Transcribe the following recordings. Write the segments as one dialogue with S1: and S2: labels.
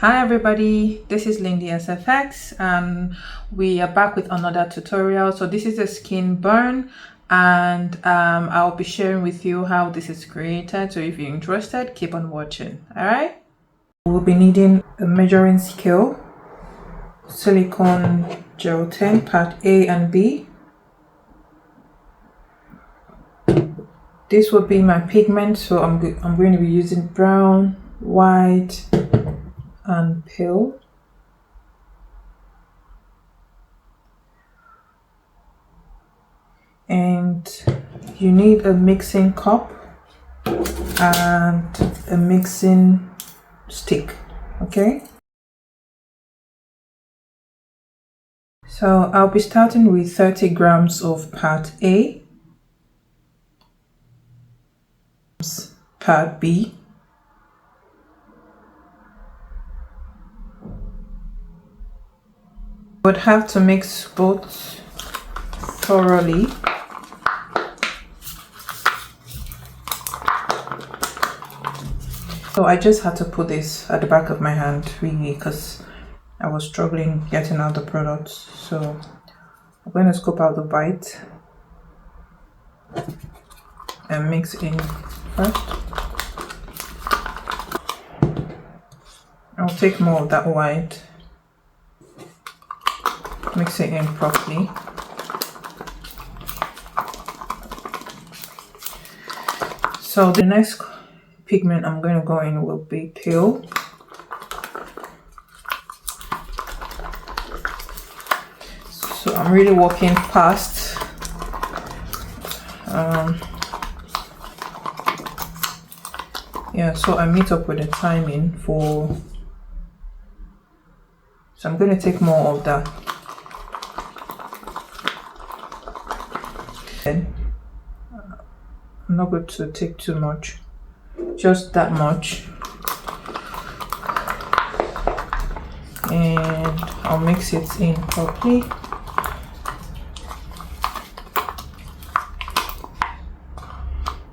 S1: Hi everybody, this is Lindy SFX and we are back with another tutorial. So this is a skin burn and I'll be sharing with you how this is created. So if you're interested, keep on watching. All right, we'll be needing a measuring scale, silicone gel 10 part A and B. This will be my pigment, so I'm going to be using brown, white and pale. And you need a mixing cup and a mixing stick, okay? So I'll be starting with 30 grams of part A, part B, would have to mix both thoroughly. So I just had to put this at the back of my hand really because I was struggling getting out the products. So I'm going to scoop out the bite and mix in first. I'll take more of that white, mix it in properly. So the next pigment I'm going to go in will be pale. So I'm really working fast. Yeah, so I meet up with the timing for, so I'm going to take more of that. I'm not going to take too much, just that much, and I'll mix it in properly.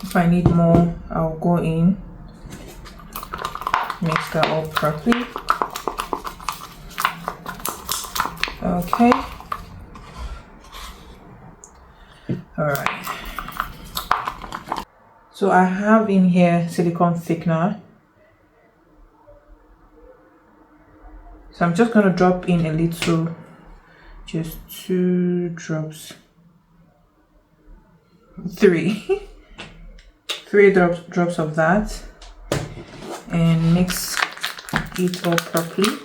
S1: If I need more, I'll go in, mix that all properly. Okay, all right. So I have in here silicone thickener. So I'm just going to drop in a little, just 2 drops, 3 drops of that, and mix it all properly.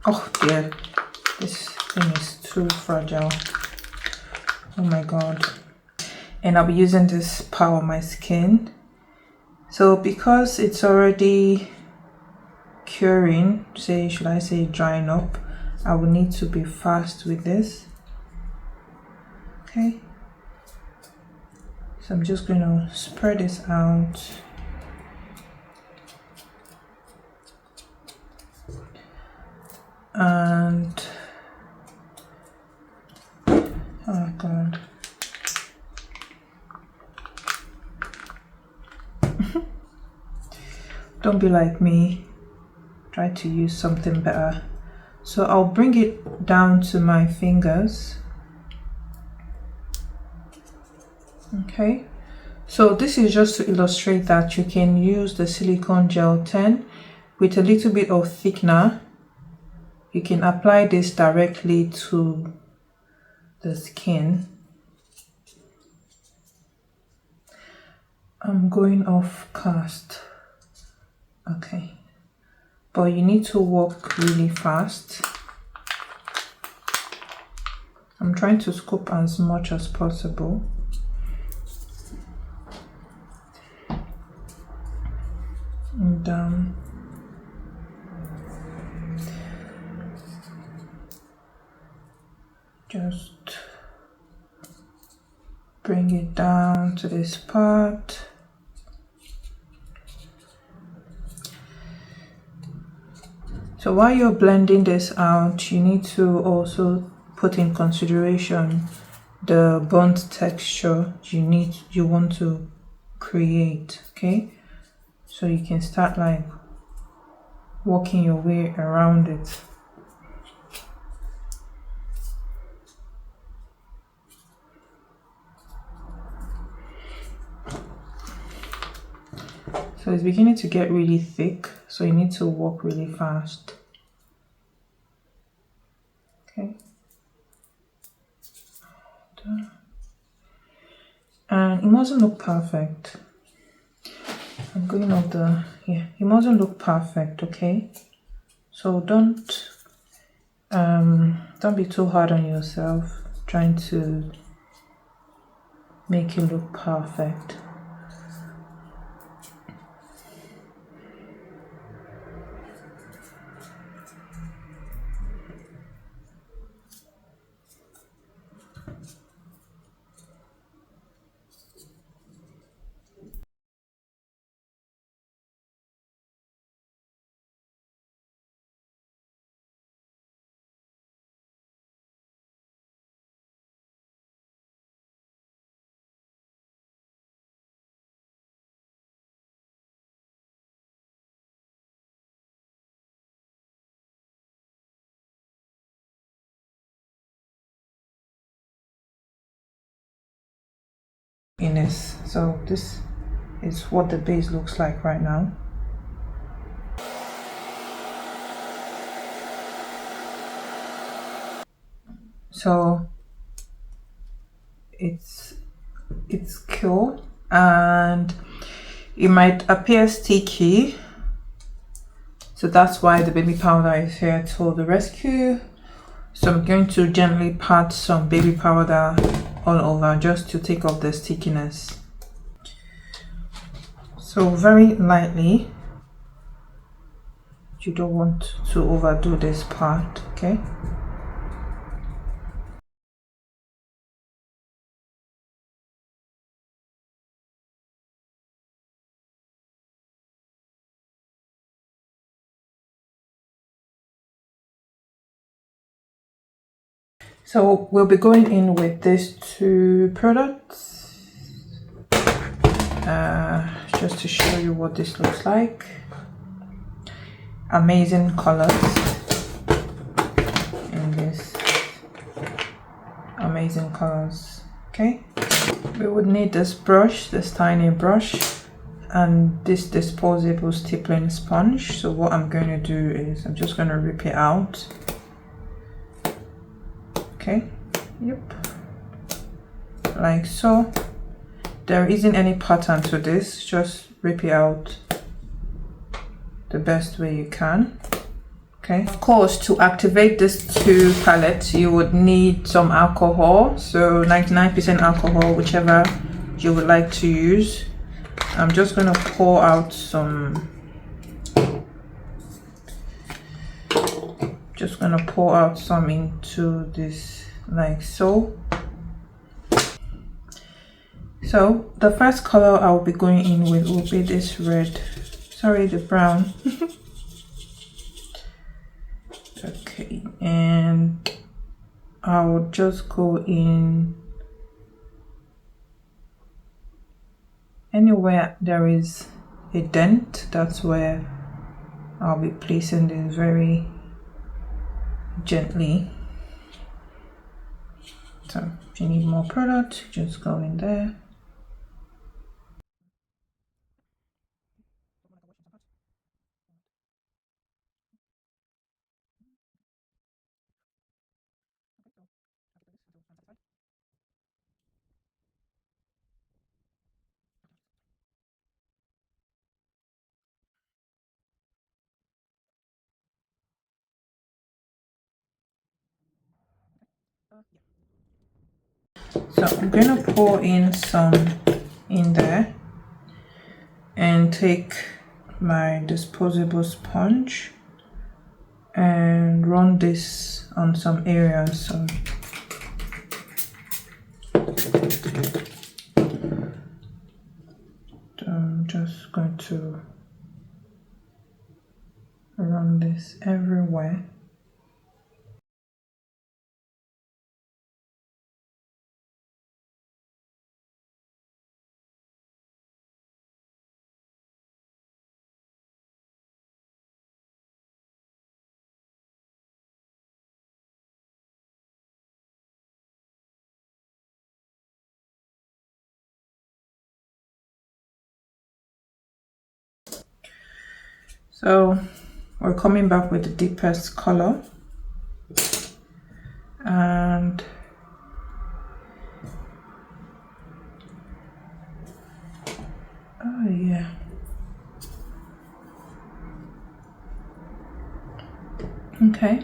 S1: Oh dear, this thing is too fragile. Oh my god. And I'll be using this Power My Skin. So because it's already curing, should I say drying up, I will need to be fast with this. Okay. So I'm just going to spread this out. And oh god. Don't be like me. Try to use something better. So I'll bring it down to my fingers. Okay. So this is just to illustrate that you can use the silicone gel 10 with a little bit of thickener. You can apply this directly to the skin. I'm going off cast. Okay, but you need to work really fast. I'm trying to scoop as much as possible. And just bring it down to this part. So while you're blending this out, you need to also put in consideration the burnt texture you want to create. Okay, so you can start like working your way around it. So it's beginning to get really thick, so you need to work really fast. Okay. And it mustn't look perfect. I'm going up the, yeah, it mustn't look perfect, okay? So don't be too hard on yourself trying to make it look perfect. In this, so this is what the base looks like right now. So it's cool and it might appear sticky, so that's why the baby powder is here to the rescue. So I'm going to gently pat some baby powder all over just to take off the stickiness. So very lightly. You don't want to overdo this part, okay? So we'll be going in with these two products just to show you what this looks like. Amazing colors in this, amazing colors. Okay, we would need this brush, this tiny brush, and this disposable stippling sponge. So what I'm going to do is I'm just going to rip it out. Okay, yep, like so. There isn't any pattern to this, just rip it out the best way you can. Okay, of course, to activate these two palettes you would need some alcohol, so 99% alcohol, whichever you would like to use. I'm just going to pour out some, into this, like so. So the first color I'll be going in with will be this red, sorry, the brown. Okay, and I'll just go in anywhere there is a dent. That's where I'll be placing this very gently. So if you need more product, just go in there. So I'm going to pour in some in there and take my disposable sponge and run this on some areas. So I'm just going to run this everywhere. So we're coming back with the deepest color, and oh yeah, okay.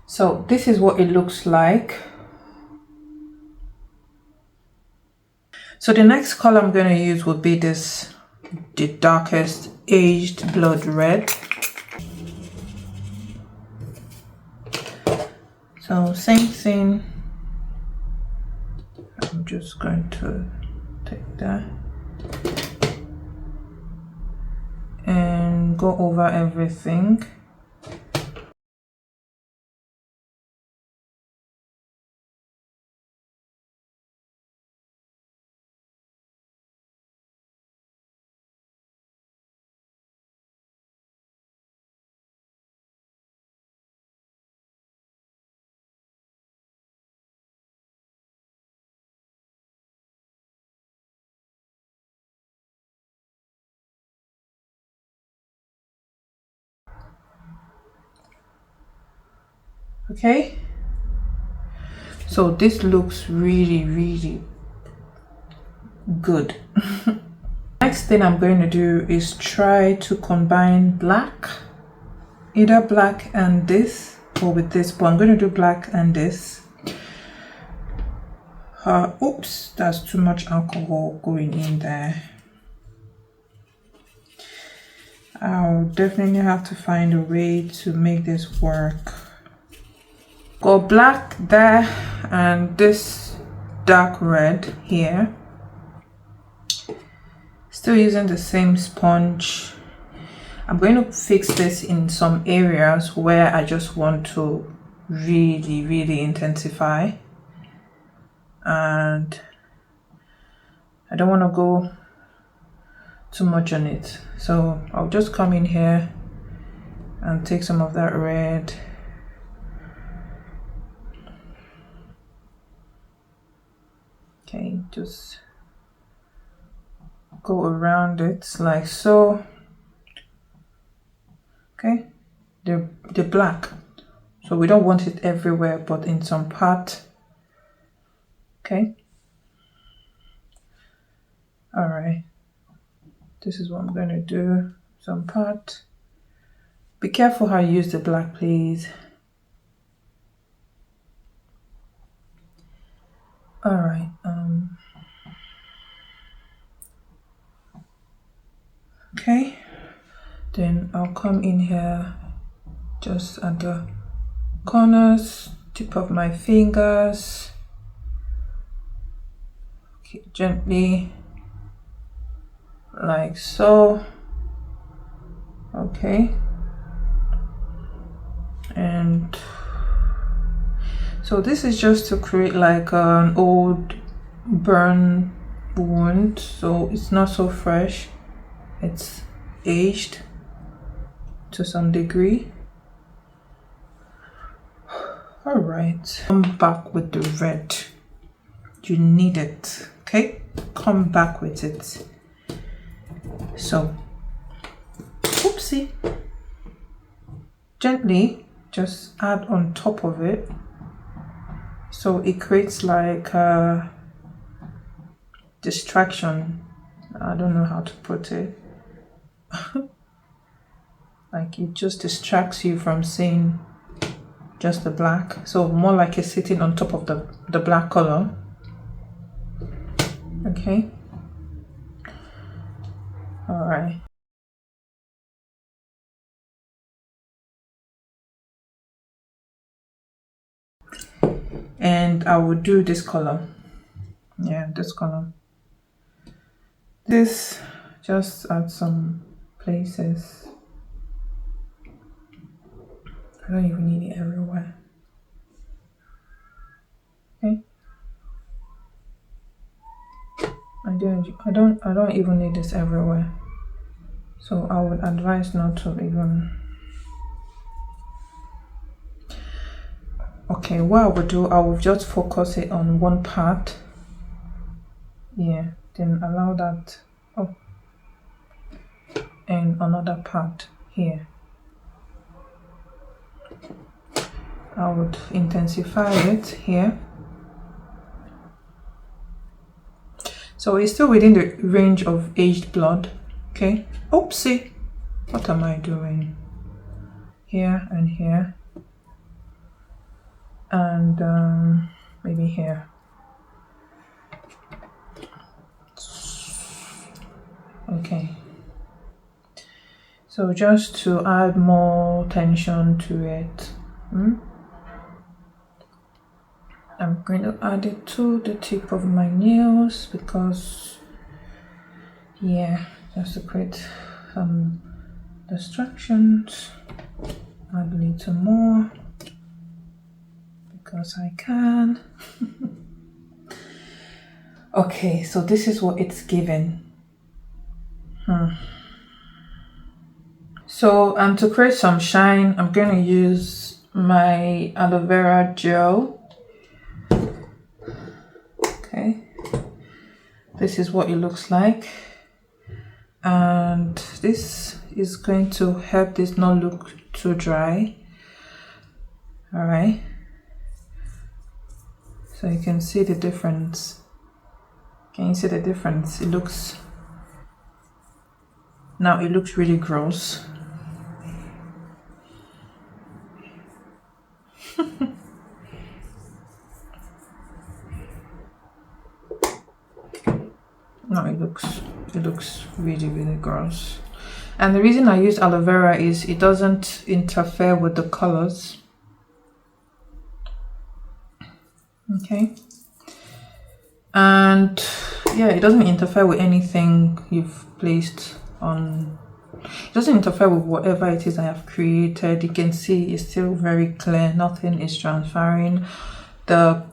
S1: So this is what it looks like. So the next color I'm going to use will be this, the darkest aged blood red. So same thing, I'm just going to take that and go over everything. Okay, so this looks really good. Next thing I'm going to do is try to combine black, either black and this or with this, but I'm going to do black and this. Oops, that's too much alcohol going in there. I'll definitely have to find a way to make this work. Got black there and this dark red here. Still using the same sponge. I'm going to fix this in some areas where I just want to really intensify, and I don't want to go too much on it. So I'll just come in here and take some of that red. Okay, just go around it like so. Okay, the black, so we don't want it everywhere but in some part. Okay, all right, this is what I'm going to do, some part. Be careful how you use the black, please. All right, okay, then I'll come in here just at the corners, tip of my fingers. Okay, gently like so. Okay, and so this is just to create like an old burn wound, so it's not so fresh, it's aged to some degree. All right, come back with the red. You need it, okay? Come back with it. So, oopsie, gently just add on top of it, so it creates like a distraction. I don't know how to put it. Like it just distracts you from seeing just the black, so more like it's sitting on top of the black color. Okay, all right. and I will do this color. Yeah, this color. This just at some places. I don't even need it everywhere. Okay. I don't even need this everywhere. So I would advise not to even. Okay, what I will do, I will just focus it on one part. Yeah, then allow that up and another part here. I would intensify it here. So it's still within the range of aged blood. Okay. Oopsie. What am I doing? Here and here. And maybe here. Okay. So just to add more tension to it. I'm going to add it to the tip of my nails because, yeah, just to create some distractions. Add a little more because I can. Okay, so this is what it's given. So to create some shine, I'm going to use my aloe vera gel. Okay, this is what it looks like, and this is going to help this not look too dry. All right, so you can see the difference. Can you see the difference? It looks really gross. No, it looks really gross. And the reason I use aloe vera is it doesn't interfere with the colors. Okay. And yeah, it doesn't interfere with anything you've placed on. It doesn't interfere with whatever it is I have created. You can see it's still very clear. Nothing is transferring. The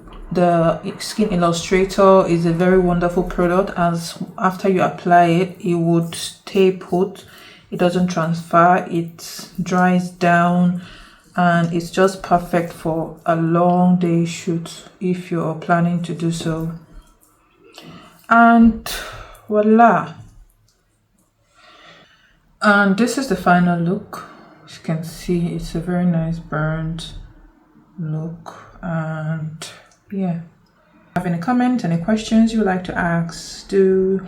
S1: Skin Illustrator is a very wonderful product, as after you apply it, it would stay put. It doesn't transfer, it dries down, and it's just perfect for a long day shoot if you're planning to do so. And voila. And this is the final look. As you can see, it's a very nice burned look. And yeah, have any comment, any questions you would like to ask, do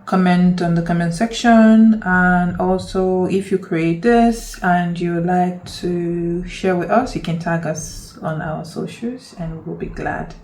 S1: comment on the comment section. And also, if you create this and you would like to share with us, you can tag us on our socials and we'll be glad